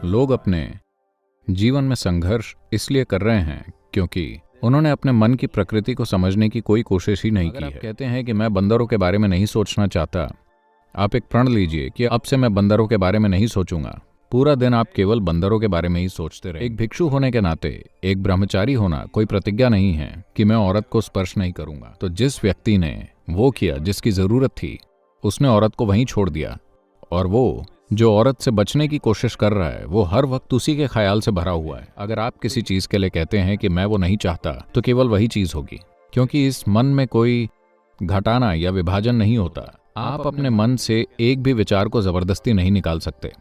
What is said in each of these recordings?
लोग अपने जीवन में संघर्ष इसलिए कर रहे हैं क्योंकि उन्होंने अपने मन की प्रकृति को समझने की कोई कोशिश ही नहीं की है। कहते हैं कि मैं बंदरों के बारे में नहीं सोचना चाहता, आप एक प्रण लीजिए कि अब से मैं बंदरों के बारे में नहीं सोचूंगा। पूरा दिन आप केवल बंदरों के बारे में ही सोचते रहे। एक भिक्षु होने के नाते एक ब्रह्मचारी होना कोई प्रतिज्ञा नहीं है कि मैं औरत को स्पर्श नहीं करूंगा। तो जिस व्यक्ति ने वो किया जिसकी जरूरत थी, उसने औरत को वहीं छोड़ दिया, और वो जो औरत से बचने की कोशिश कर रहा है वो हर वक्त उसी के ख्याल से भरा हुआ है। अगर आप किसी चीज के लिए कहते हैं कि मैं वो नहीं चाहता, तो केवल वही चीज होगी, क्योंकि इस मन में कोई घटाना या विभाजन नहीं होता। आप अपने मन से एक भी विचार को जबरदस्ती नहीं निकाल सकते।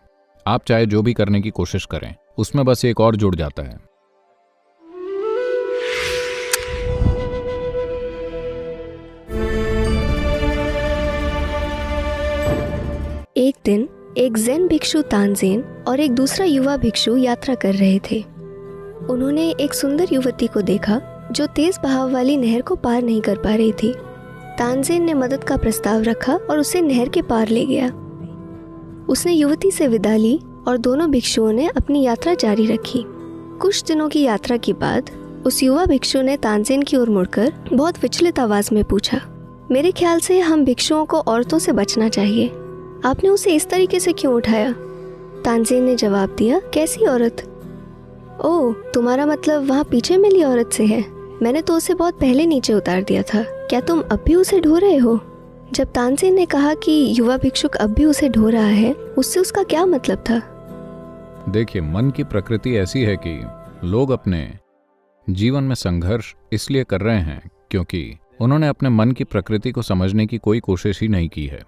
आप चाहे जो भी करने की कोशिश करें, उसमें बस एक और जुड़ जाता है। एक दिन एक ज़ेन भिक्षु तानसेन और एक दूसरा युवा भिक्षु यात्रा कर रहे थे। उन्होंने एक सुंदर युवती को देखा जो तेज बहाव वाली नहर को पार नहीं कर पा रही थी। तानसेन ने मदद का प्रस्ताव रखा और उसे नहर के पार ले गया। उसने युवती से विदा ली और दोनों भिक्षुओं ने अपनी यात्रा जारी रखी। कुछ दिनों की यात्रा के बाद उस युवा भिक्षु ने तानसेन की ओर मुड़कर बहुत विचलित आवाज में पूछा, मेरे ख्याल से हम भिक्षुओं को औरतों से बचना चाहिए। आपने उसे इस तरीके से क्यों उठाया? तानसेन ने जवाब दिया, कैसी औरत? ओह, तुम्हारा मतलब वहाँ पीछे मिली औरत से है। मैंने तो उसे बहुत पहले नीचे उतार दिया था। क्या तुम अब भी उसे ढो रहे हो? जब तानसेन ने कहा कि युवा भिक्षुक अब भी उसे ढो रहा है, उससे उसका क्या मतलब था? देखिए, मन की प्रकृति ऐसी है कि लोग अपने जीवन में संघर्ष इसलिए कर रहे हैं क्योंकि उन्होंने अपने मन की प्रकृति को समझने की कोई कोशिश ही नहीं की है।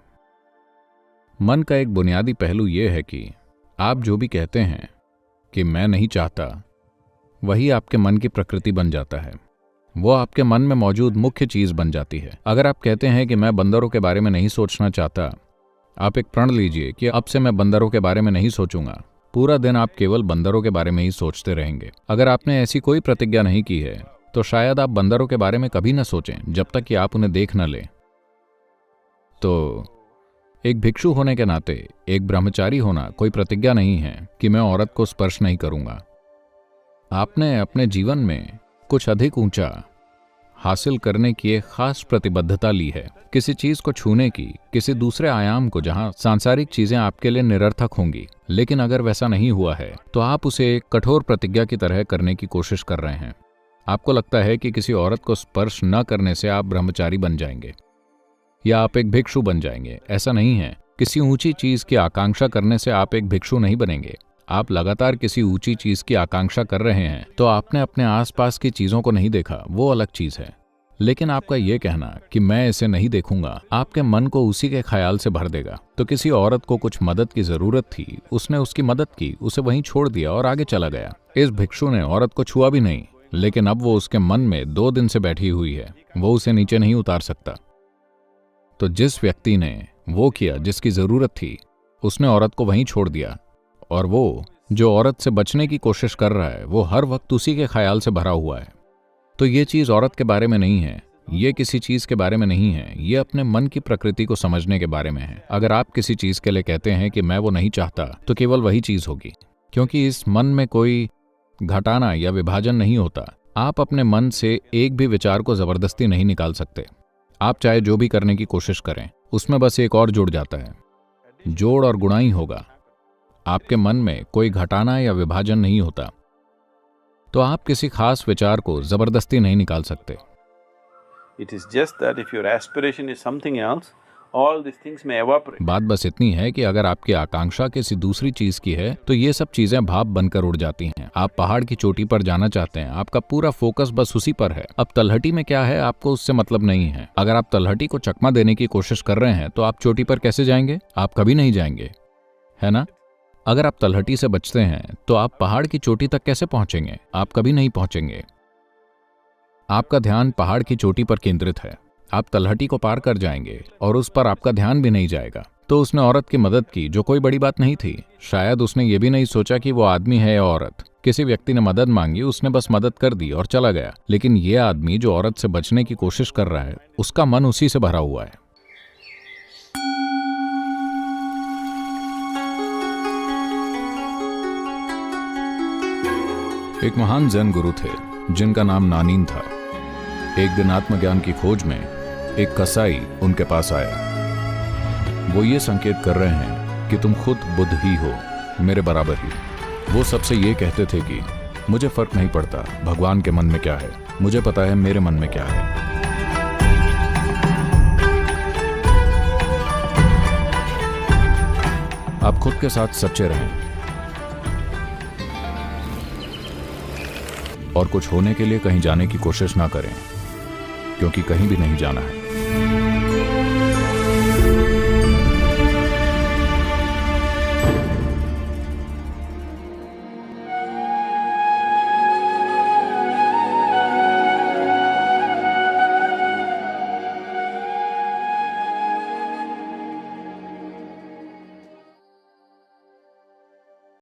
मन का एक बुनियादी पहलू यह है कि आप जो भी कहते हैं कि मैं नहीं चाहता, वही आपके मन की प्रकृति बन जाता है। वो आपके मन में मौजूद मुख्य चीज बन जाती है। अगर आप कहते हैं कि मैं बंदरों के बारे में नहीं सोचना चाहता, आप एक प्रण लीजिए कि अब से मैं बंदरों के बारे में नहीं सोचूंगा। पूरा दिन आप केवल बंदरों के बारे में ही सोचते रहेंगे। अगर आपने ऐसी कोई प्रतिज्ञा नहीं की है, तो शायद आप बंदरों के बारे में कभी न सोचें जब तक कि आप उन्हें देख न लें। तो एक भिक्षु होने के नाते एक ब्रह्मचारी होना कोई प्रतिज्ञा नहीं है कि मैं औरत को स्पर्श नहीं करूंगा। आपने अपने जीवन में कुछ अधिक ऊंचा हासिल करने की एक खास प्रतिबद्धता ली है, किसी चीज को छूने की, किसी दूसरे आयाम को जहां सांसारिक चीजें आपके लिए निरर्थक होंगी। लेकिन अगर वैसा नहीं हुआ है तो आप उसे एक कठोर प्रतिज्ञा की तरह करने की कोशिश कर रहे हैं। आपको लगता है कि किसी औरत को स्पर्श न करने से आप ब्रह्मचारी बन जाएंगे या आप एक भिक्षु बन जाएंगे। ऐसा नहीं है। किसी ऊंची चीज की आकांक्षा करने से आप एक भिक्षु नहीं बनेंगे। आप लगातार किसी ऊंची चीज की आकांक्षा कर रहे हैं तो आपने अपने आसपास की चीजों को नहीं देखा, वो अलग चीज है। लेकिन आपका यह कहना कि मैं इसे नहीं देखूंगा, आपके मन को उसी के ख्याल से भर देगा। तो किसी औरत को कुछ मदद की जरूरत थी, उसने उसकी मदद की, उसे वहीं छोड़ दिया और आगे चला गया। इस भिक्षु ने औरत को छुआ भी नहीं, लेकिन अब वो उसके मन में 2 दिन से बैठी हुई है। वो उसे नीचे नहीं उतार सकता। तो जिस व्यक्ति ने वो किया जिसकी जरूरत थी, उसने औरत को वहीं छोड़ दिया, और वो जो औरत से बचने की कोशिश कर रहा है वो हर वक्त उसी के ख्याल से भरा हुआ है। तो ये चीज औरत के बारे में नहीं है, ये किसी चीज के बारे में नहीं है, ये अपने मन की प्रकृति को समझने के बारे में है। अगर आप किसी चीज के लिए कहते हैं कि मैं वो नहीं चाहता, तो केवल वही चीज होगी, क्योंकि इस मन में कोई घटाना या विभाजन नहीं होता। आप अपने मन से एक भी विचार को जबरदस्ती नहीं निकाल सकते। आप चाहे जो भी करने की कोशिश करें, उसमें बस एक और जुड़ जाता है। जोड़ और गुणा ही होगा। आपके मन में कोई घटाना या विभाजन नहीं होता। तो आप किसी खास विचार को जबरदस्ती नहीं निकाल सकते। It is just that if your aspiration is something else, all these things may evaporate. बात बस इतनी है कि अगर आपकी आकांक्षा किसी दूसरी चीज की है तो ये सब चीजें भाप बनकर उड़ जाती हैं। आप पहाड़ की चोटी पर जाना चाहते हैं, आपका पूरा फोकस बस उसी पर है। अब तलहटी में क्या है आपको उससे मतलब नहीं है। अगर आप तलहटी को चकमा देने की कोशिश कर रहे हैं तो आप चोटी पर कैसे जाएंगे? आप कभी नहीं जाएंगे, है ना? अगर आप तलहटी से बचते हैं तो आप पहाड़ की चोटी तक कैसे पहुंचेंगे? आप कभी नहीं पहुंचेंगे। आपका ध्यान पहाड़ की चोटी पर केंद्रित है। आप तलहटी को पार कर जाएंगे और उस पर आपका ध्यान भी नहीं जाएगा। तो उसने औरत की मदद की, जो कोई बड़ी बात नहीं थी। शायद उसने ये भी नहीं सोचा कि वो आदमी है या औरत। किसी व्यक्ति ने मदद मांगी, उसने बस मदद कर दी और चला गया। लेकिन ये आदमी जो औरत से बचने की कोशिश कर रहा है, उसका मन उसी से भरा हुआ है। एक महान जैन गुरु थे जिनका नाम नानीन था। एक दिन आत्मज्ञान की खोज में एक कसाई उनके पास आया। वो ये संकेत कर रहे हैं कि तुम खुद बुद्ध ही हो, मेरे बराबर ही। वो सबसे ये कहते थे कि मुझे फर्क नहीं पड़ता भगवान के मन में क्या है, मुझे पता है मेरे मन में क्या है। आप खुद के साथ सच्चे रहें और कुछ होने के लिए कहीं जाने की कोशिश ना करें, क्योंकि कहीं भी नहीं जाना है।